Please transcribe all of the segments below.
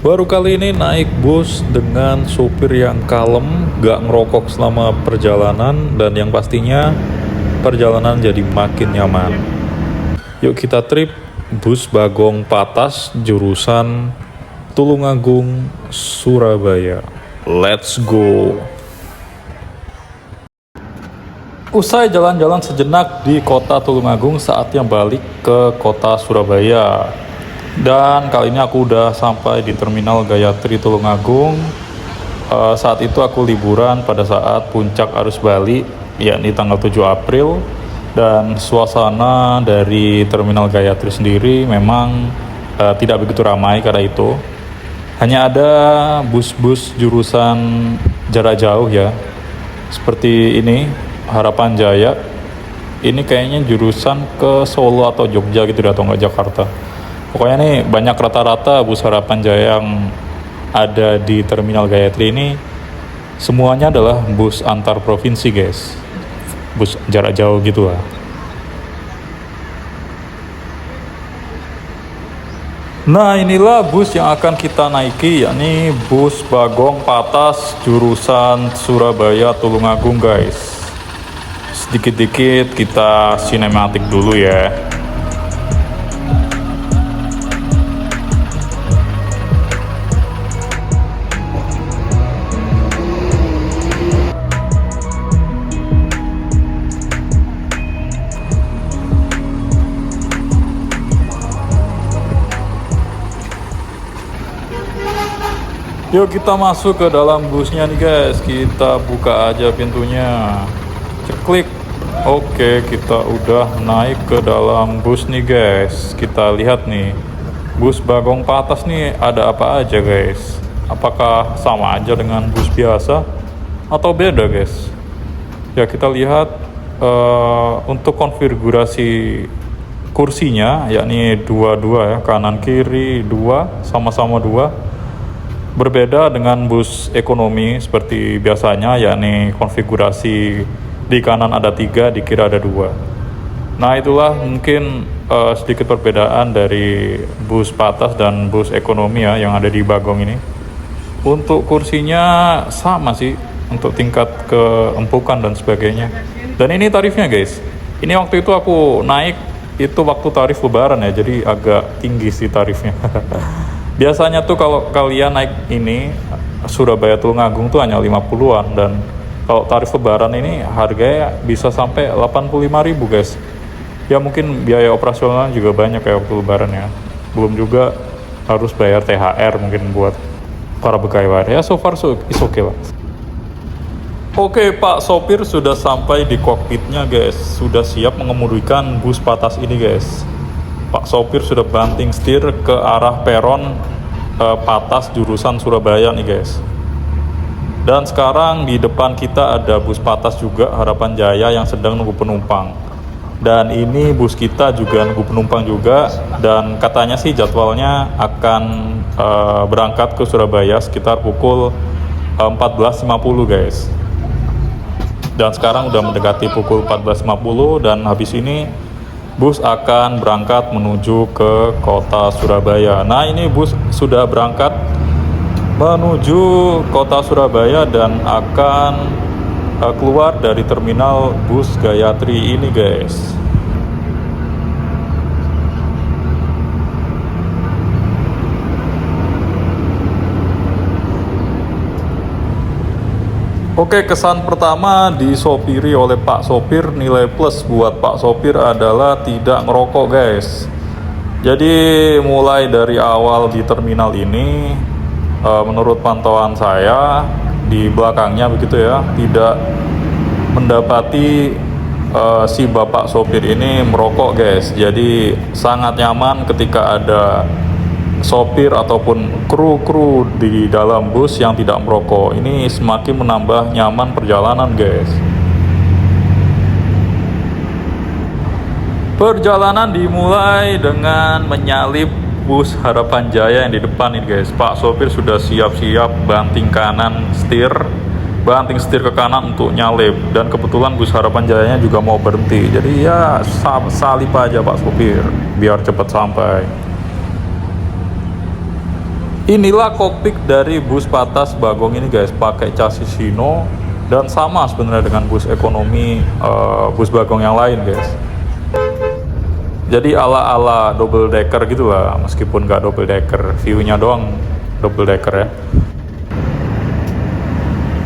Baru kali ini naik bus dengan supir yang kalem, gak ngerokok selama perjalanan, dan yang pastinya perjalanan jadi makin nyaman. Yuk kita trip bus Bagong Patas jurusan Tulungagung, Surabaya. Let's go! Usai jalan-jalan sejenak di kota Tulungagung, saatnya balik ke kota Surabaya. Dan kali ini aku udah sampai di Terminal Gayatri Tulungagung. Saat itu aku liburan pada saat puncak arus balik, yakni tanggal 7 April. Dan suasana dari Terminal Gayatri sendiri memang tidak begitu ramai karena itu. Hanya ada bus-bus jurusan jarak jauh ya, seperti ini, Harapan Jaya. Ini kayaknya jurusan ke Solo atau Jogja gitu atau nggak Jakarta. Pokoknya nih banyak rata-rata bus Harapan Jaya yang ada di Terminal Gayatri ini semuanya adalah bus antar provinsi guys, bus jarak jauh gitu lah. Nah inilah bus yang akan kita naiki, yakni bus Bagong Patas jurusan Surabaya Tulungagung guys. Sedikit-dikit kita sinematik dulu ya. Yuk kita masuk ke dalam busnya nih guys. Kita buka aja pintunya. Ceklik. Oke, kita udah naik ke dalam bus nih guys. Kita lihat nih, bus Bagong Patas nih ada apa aja guys. Apakah sama aja dengan bus biasa atau beda guys? Ya kita lihat untuk konfigurasi kursinya, yakni dua-dua ya, kanan kiri dua, sama-sama dua. Berbeda dengan bus ekonomi seperti biasanya, yakni konfigurasi di kanan ada 3, di kiri ada 2. Nah itulah mungkin sedikit perbedaan dari bus Patas dan bus ekonomi ya yang ada di Bagong ini. Untuk kursinya sama sih, untuk tingkat keempukan dan sebagainya. Dan ini tarifnya guys. Ini waktu itu aku naik itu waktu tarif lebaran ya, jadi agak tinggi sih tarifnya. Biasanya tuh kalau kalian naik ini Surabaya Tulungagung tuh hanya 50-an, dan kalau tarif lebaran ini harganya bisa sampai 85.000 guys. Ya mungkin biaya operasional juga banyak kayak waktu lebaran ya. Belum juga harus bayar THR mungkin buat para pegawai. Ya so far so is okay lah. Oke, Pak sopir sudah sampai di kokpitnya guys. Sudah siap mengemudikan bus Patas ini guys. Pak sopir sudah banting setir ke arah peron Patas jurusan Surabaya nih guys. Dan sekarang di depan kita ada bus Patas juga Harapan Jaya yang sedang nunggu penumpang. Dan ini bus kita juga nunggu penumpang juga. Dan katanya sih jadwalnya akan berangkat ke Surabaya sekitar pukul 14.50 guys. Dan sekarang udah mendekati pukul 14.50 dan habis ini bus akan berangkat menuju ke kota Surabaya. Nah ini bus sudah berangkat menuju kota Surabaya dan akan keluar dari terminal bus Gayatri ini guys. Oke, kesan pertama disopiri oleh Pak Sopir, nilai plus buat Pak Sopir adalah tidak ngerokok guys. Jadi mulai dari awal di terminal ini, menurut pantauan saya di belakangnya begitu ya, tidak mendapati si Bapak Sopir ini merokok guys. Jadi sangat nyaman ketika ada sopir ataupun kru di dalam bus yang tidak merokok. Ini semakin menambah nyaman perjalanan guys. Perjalanan dimulai dengan menyalip bus Harapan Jaya yang di depan ini guys. Pak sopir sudah siap-siap banting setir ke kanan untuk nyalip, dan kebetulan bus Harapan Jayanya juga mau berhenti. Jadi ya salip aja Pak sopir biar cepat sampai. Inilah kokpit dari bus Patas Bagong ini guys, pakai chassis Hino dan sama sebenarnya dengan bus ekonomi bus Bagong yang lain guys. Jadi ala-ala double decker gitulah, meskipun nggak double decker, view-nya doang double decker ya.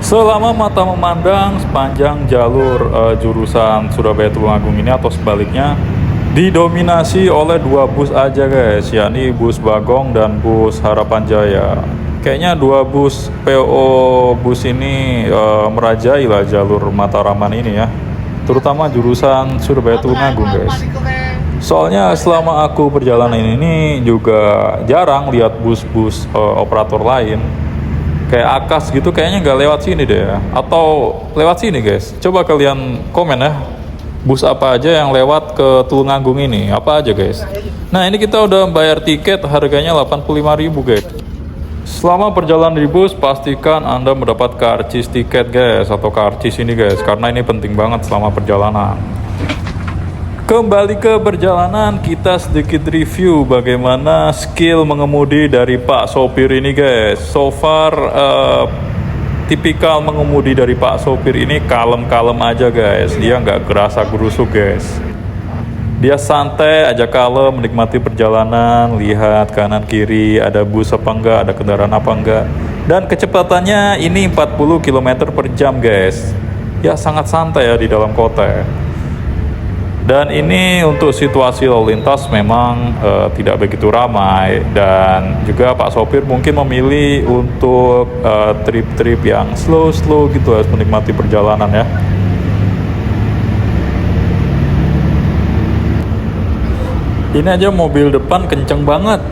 Selama mata memandang sepanjang jalur jurusan Surabaya Tulungagung ini atau sebaliknya didominasi oleh dua bus aja guys, yakni bus Bagong dan bus Harapan Jaya. Kayaknya dua bus PO bus ini merajai lah jalur Mataraman ini ya, terutama jurusan Surabaya Tulungagung guys. Soalnya selama aku perjalanan ini juga jarang lihat bus-bus operator lain. Kayak Akas gitu kayaknya nggak lewat sini deh ya. Atau lewat sini guys. Coba kalian komen ya. Bus apa aja yang lewat ke Tulungagung ini? Apa aja guys? Nah ini kita udah bayar tiket, harganya 85.000 guys. Selama perjalanan di bus, pastikan Anda mendapat karcis tiket guys. Atau karcis ini guys. Karena ini penting banget selama perjalanan. Kembali ke perjalanan, kita sedikit review bagaimana skill mengemudi dari Pak sopir ini guys. So far tipikal mengemudi dari Pak sopir ini kalem-kalem aja guys. Dia nggak gerasa gerusuk guys. Dia santai aja kalem menikmati perjalanan, lihat kanan kiri ada bus apa enggak, ada kendaraan apa enggak. Dan kecepatannya ini 40 km per jam guys. Ya sangat santai ya di dalam kota ya. Dan ini untuk situasi lalu lintas memang tidak begitu ramai, dan juga Pak sopir mungkin memilih untuk trip-trip yang slow-slow gitu, harus menikmati perjalanan ya. Ini aja mobil depan kenceng banget,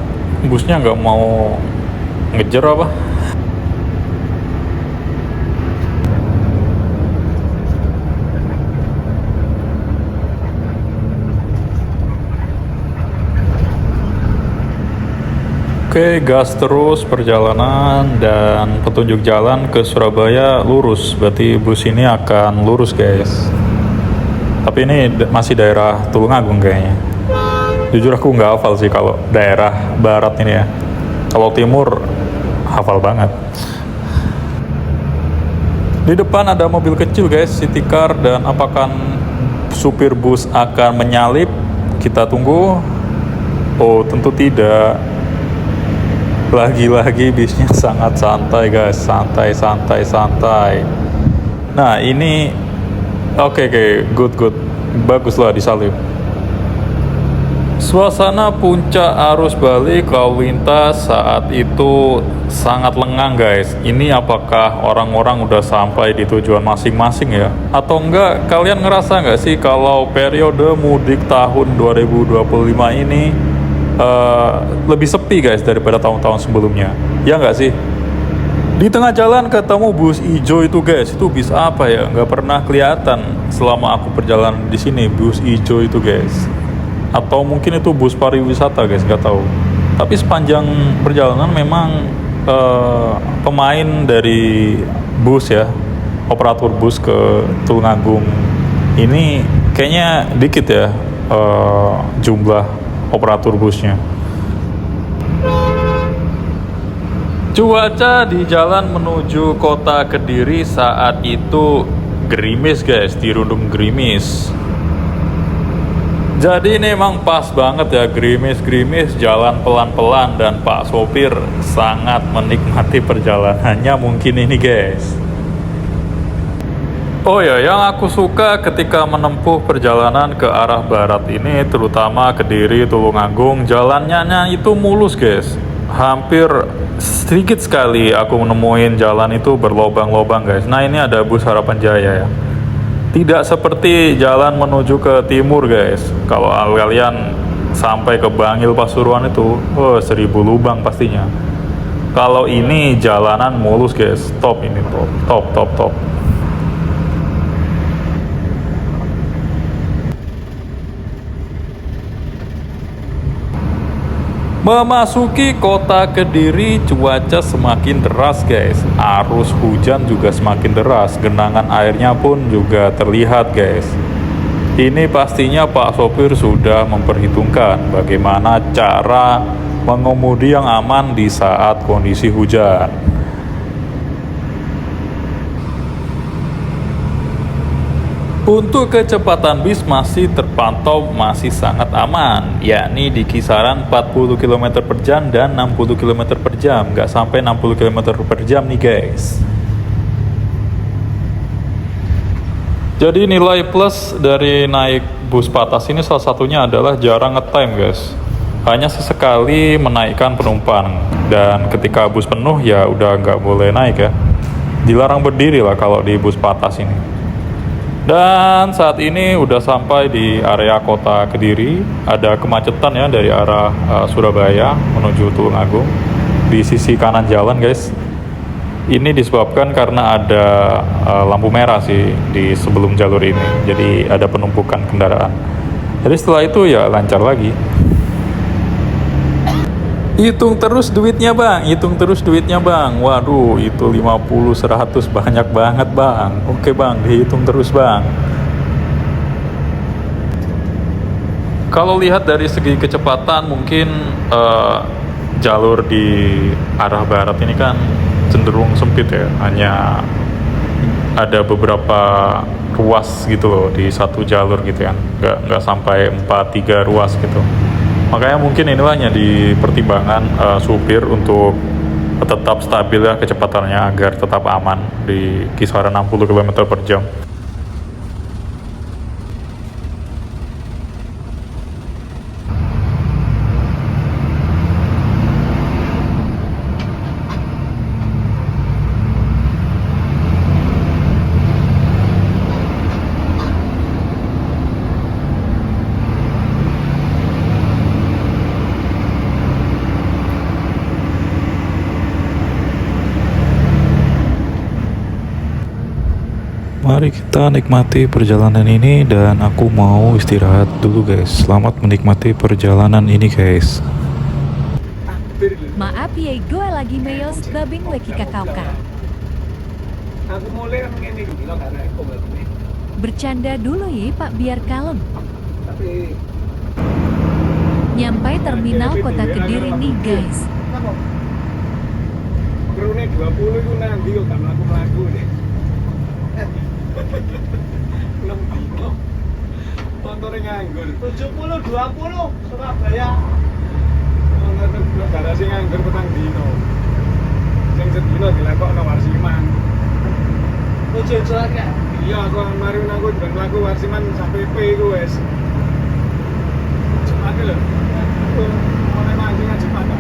busnya nggak mau ngejar apa. Oke, gas terus perjalanan, dan petunjuk jalan ke Surabaya lurus. Berarti bus ini akan lurus guys. Tapi ini masih daerah Tulungagung kayaknya. Jujur aku nggak hafal sih kalau daerah barat ini ya. Kalau timur hafal banget. Di depan ada mobil kecil guys, city car, dan apakah supir bus akan menyalip? Kita tunggu. Oh, tentu tidak. Lagi-lagi bisnya sangat santai guys, santai. Nah ini oke, good, bagus lah disalip. Suasana puncak arus balik lalu lintas saat itu sangat lengang guys. Ini apakah orang-orang udah sampai di tujuan masing-masing ya? Atau enggak, kalian ngerasa nggak sih kalau periode mudik tahun 2025 ini lebih sepi guys daripada tahun-tahun sebelumnya, ya nggak sih? Di tengah jalan ketemu bus hijau itu guys, itu bis apa ya? Nggak pernah kelihatan selama aku perjalanan di sini bus hijau itu guys. Atau mungkin itu bus pariwisata guys, nggak tahu. Tapi sepanjang perjalanan memang pemain dari bus ya, operator bus ke Tulungagung ini kayaknya dikit ya jumlah operator busnya. Cuaca di jalan menuju kota Kediri saat itu gerimis guys, dirundung gerimis. Jadi ini emang pas banget ya, gerimis-gerimis, jalan pelan-pelan, dan Pak sopir sangat menikmati perjalanannya mungkin ini guys. Oh ya, yang aku suka ketika menempuh perjalanan ke arah barat ini, terutama Kediri, Tulungagung, jalannya itu mulus guys. Hampir sedikit sekali aku menemuin jalan itu berlobang-lobang guys. Nah ini ada bus Harapan Jaya ya. Tidak seperti jalan menuju ke timur guys. Kalau kalian sampai ke Bangil Pasuruan itu, 1000 lubang pastinya. Kalau ini jalanan mulus guys, top ini, top. Memasuki kota Kediri, cuaca semakin deras guys. Arus hujan juga semakin deras. Genangan airnya pun juga terlihat guys. Ini pastinya Pak sopir sudah memperhitungkan bagaimana cara mengemudi yang aman di saat kondisi hujan. Untuk kecepatan bis masih terpantau masih sangat aman, yakni di kisaran 40 km per jam dan 60 km per jam, nggak sampai 60 km per jam nih guys. Jadi nilai plus dari naik bus patas ini salah satunya adalah jarang ngetem guys. Hanya sesekali menaikkan penumpang, dan ketika bus penuh ya udah nggak boleh naik ya. Dilarang berdiri lah kalau di bus patas ini. Dan saat ini udah sampai di area kota Kediri. Ada kemacetan ya dari arah Surabaya menuju Tulungagung di sisi kanan jalan guys. Ini disebabkan karena ada lampu merah sih di sebelum jalur ini. Jadi ada penumpukan kendaraan. Jadi setelah itu ya lancar lagi. Hitung terus duitnya bang, hitung terus duitnya bang. Waduh, itu 50, 100, banyak banget bang. Oke bang, dihitung terus bang. Kalau lihat dari segi kecepatan mungkin jalur di arah barat ini kan cenderung sempit ya. Hanya ada beberapa ruas gitu loh di satu jalur gitu kan. Nggak sampai 4-3 ruas gitu. Makanya mungkin inilah yang dipertimbangkan supir untuk tetap stabil ya kecepatannya agar tetap aman di kisaran 60 km per jam. Mari kita nikmati perjalanan ini dan aku mau istirahat dulu guys. Selamat menikmati perjalanan ini guys. Maaf ya, gue lagi meyos babing lagi kakauka. Bercanda dulu ya Pak biar kalem. Nyampai terminal kota Kediri nih guys. Krune 20 itu nanti kok gak mlaku-mlaku deh. 6 dino motornya nganggur 70-20 Surabaya negara sing nganggur petang dino sing sedino dilakokno Warsiman ojo-ojo akeh iya aku mari aku ben mlaku Warsiman sampai PP iku wis cepet lho mulai mancing aja pada.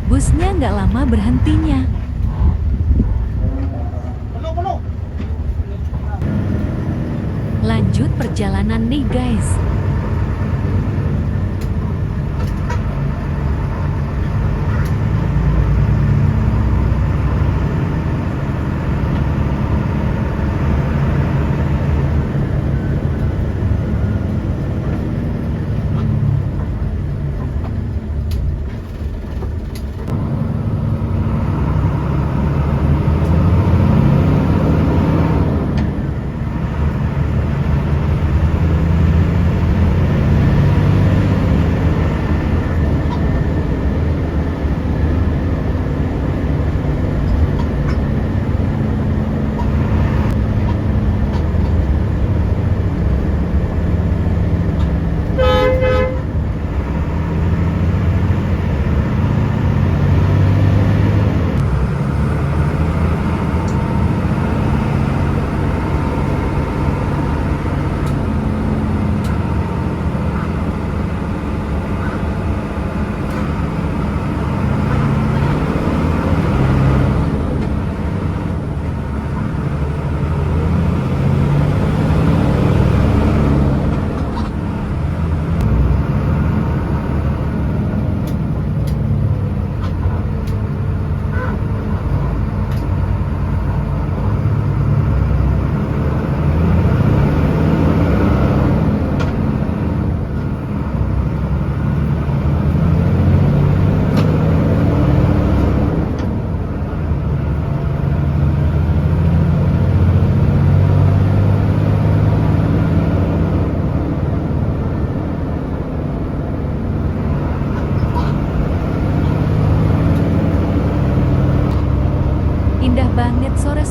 Busnya nggak lama berhentinya. Lanjut perjalanan nih guys.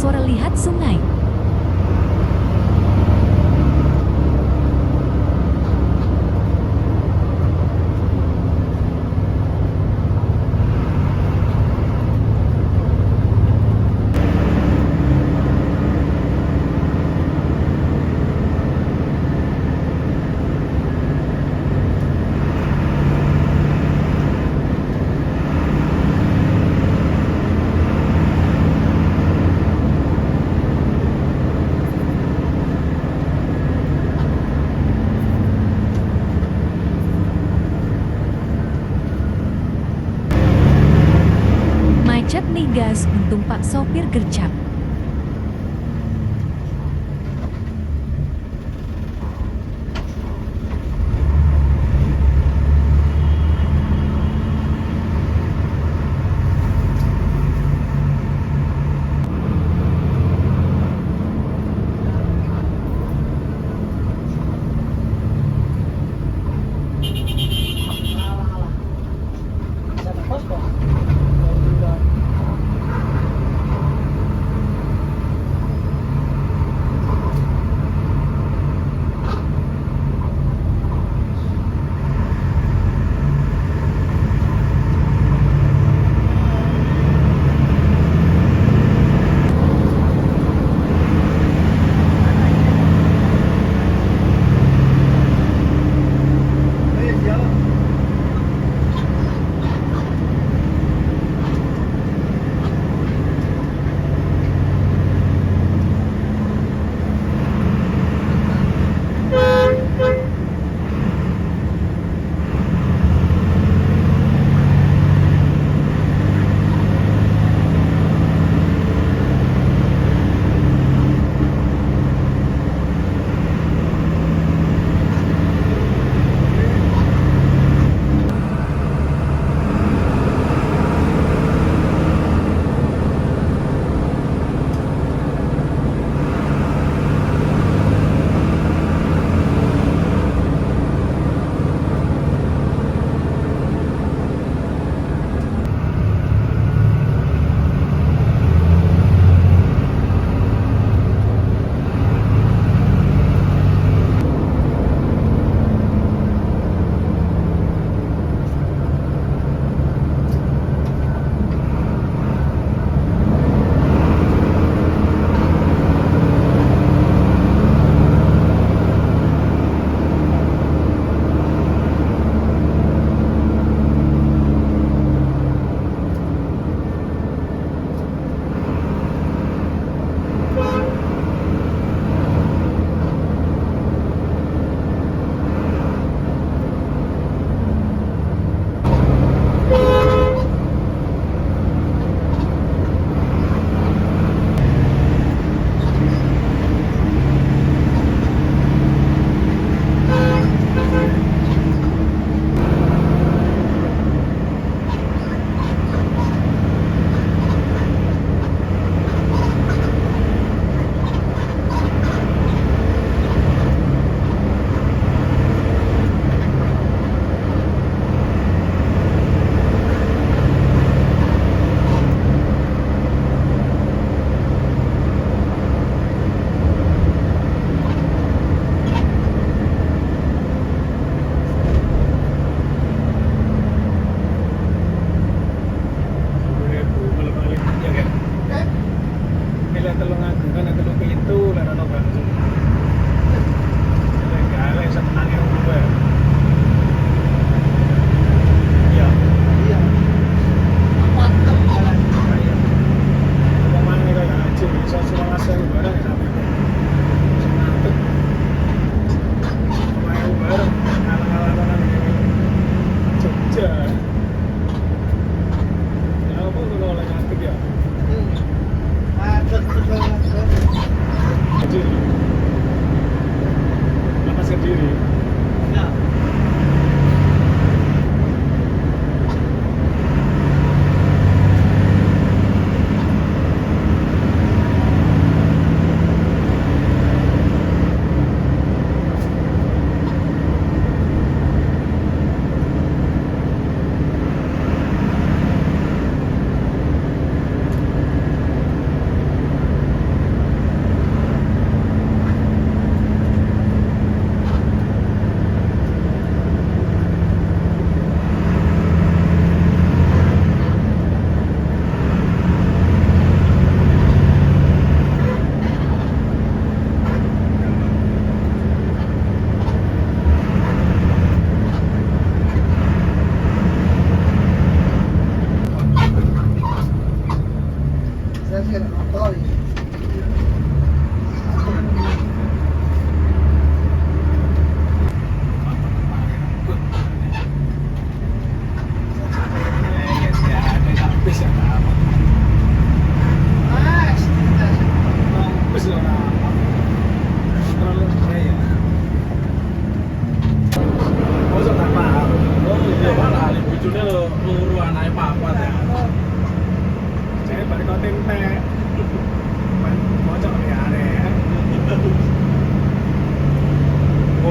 Suara lihat sungai. Macet nih gas, untung Pak sopir gercep.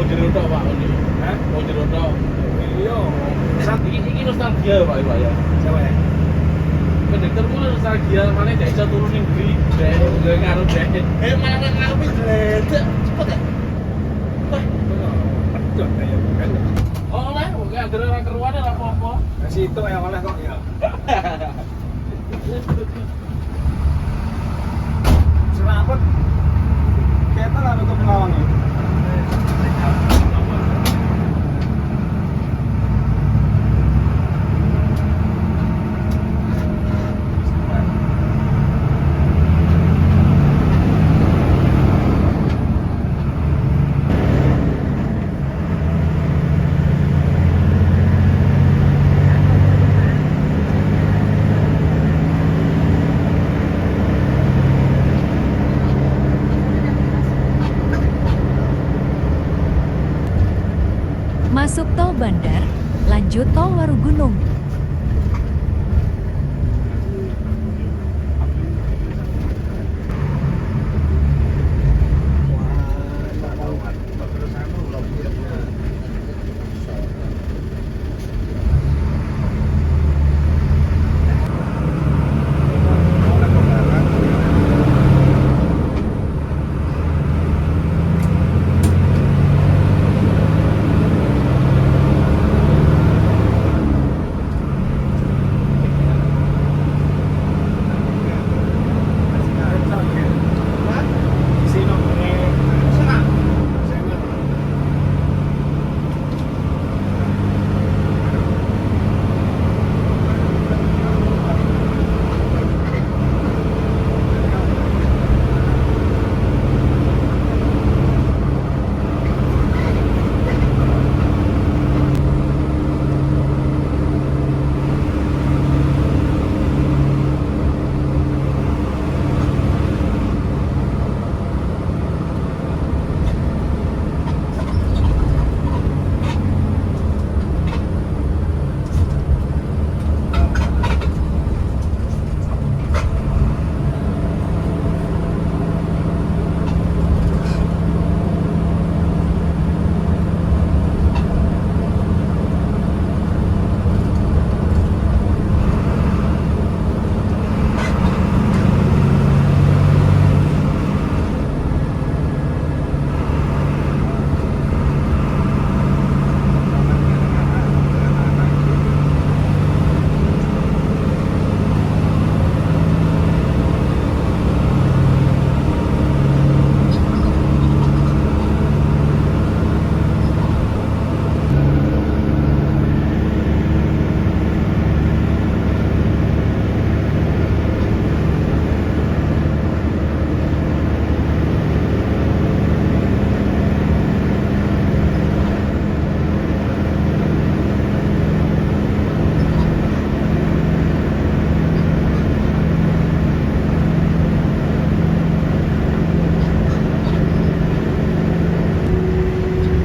mau jero tok Pak ini. Hah? Mau jero tok. Iya. Iki nostalgia Pak Iwa ya. Siapa ya? Kondektor ku nostalgia mana gak iso turun ning buri. Dek ngarep dek. Malah nang ngarepe dledek. Cepet ya. Wah, Pedot kayak bukan. oleh kok anggere ora keruan ora apa-apa. Kasih itu yang oleh kok ya. Serapet. Kita lah untuk melawang ya. Masuk tol Bandar, lanjut tol Warugunung.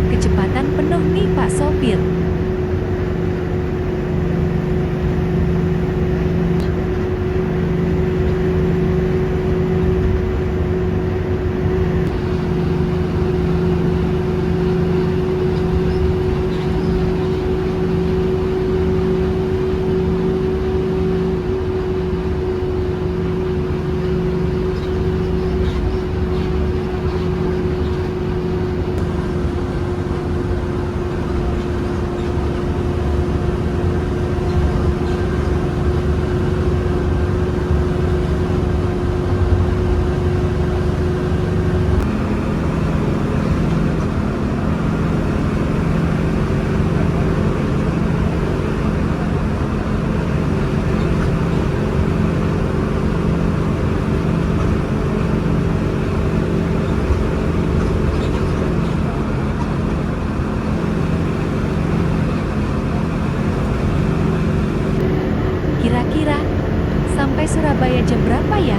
Kecepatan penuh nih Pak Sopir. Kira-kira sampai Surabaya jam berapa ya?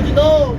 Cito.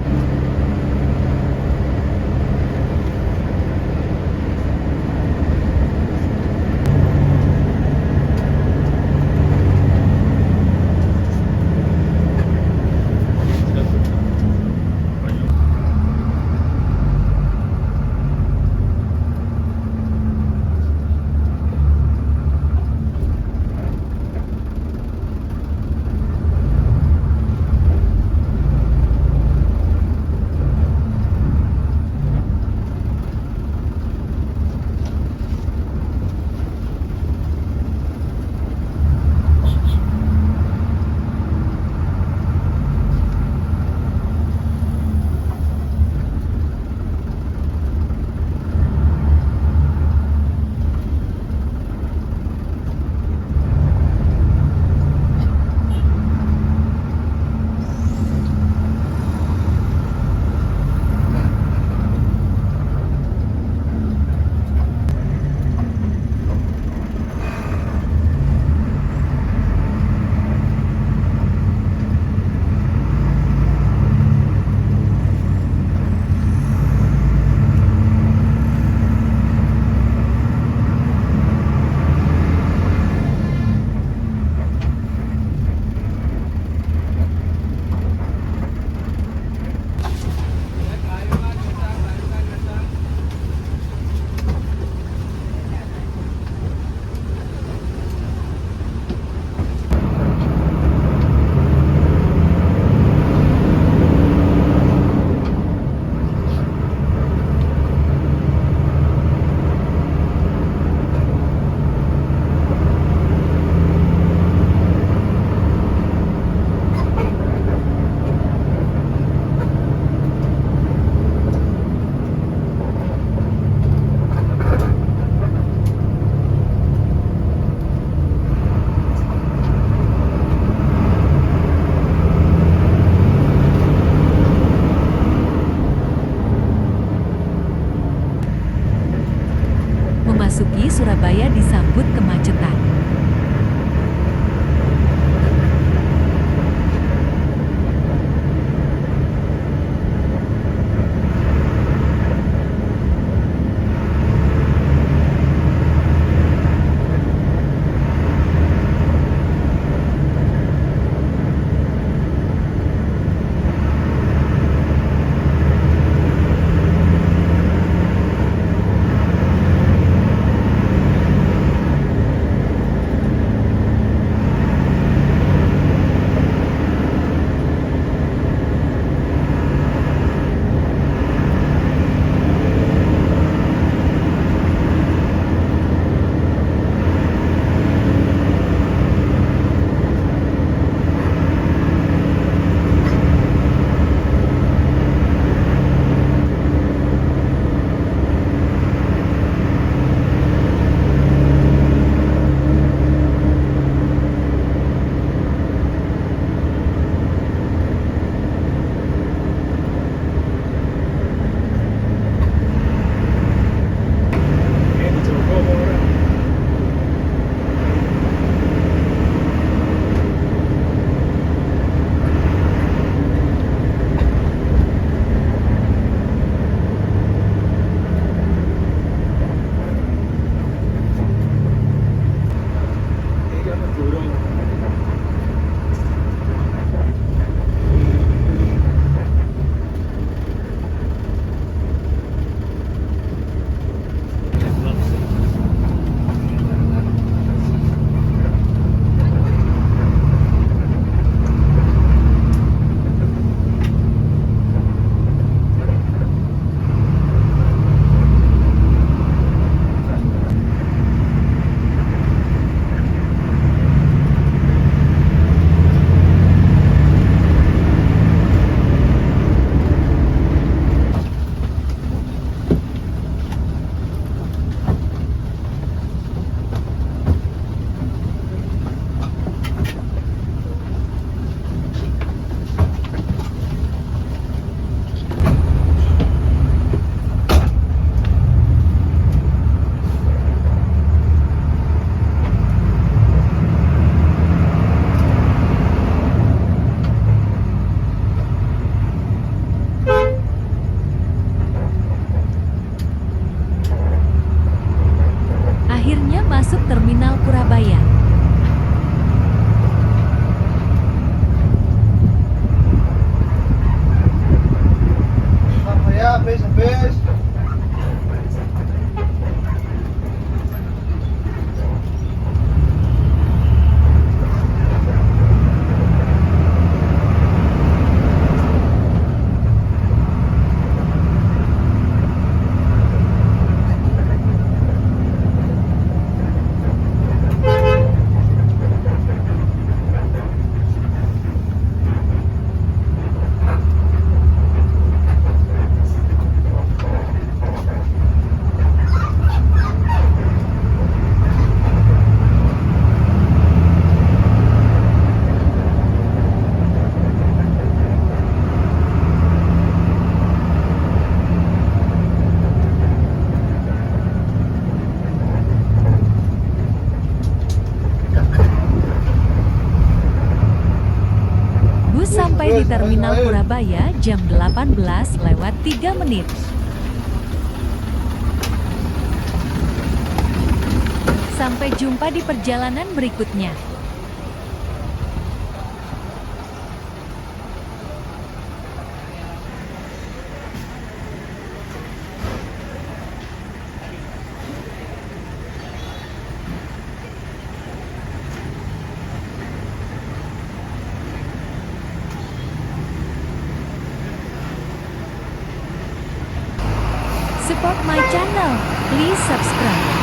Memasuki Surabaya disambut kemacetan. sampai di Terminal Purabaya jam 18:03. Sampai jumpa di perjalanan berikutnya. Support my channel, please subscribe.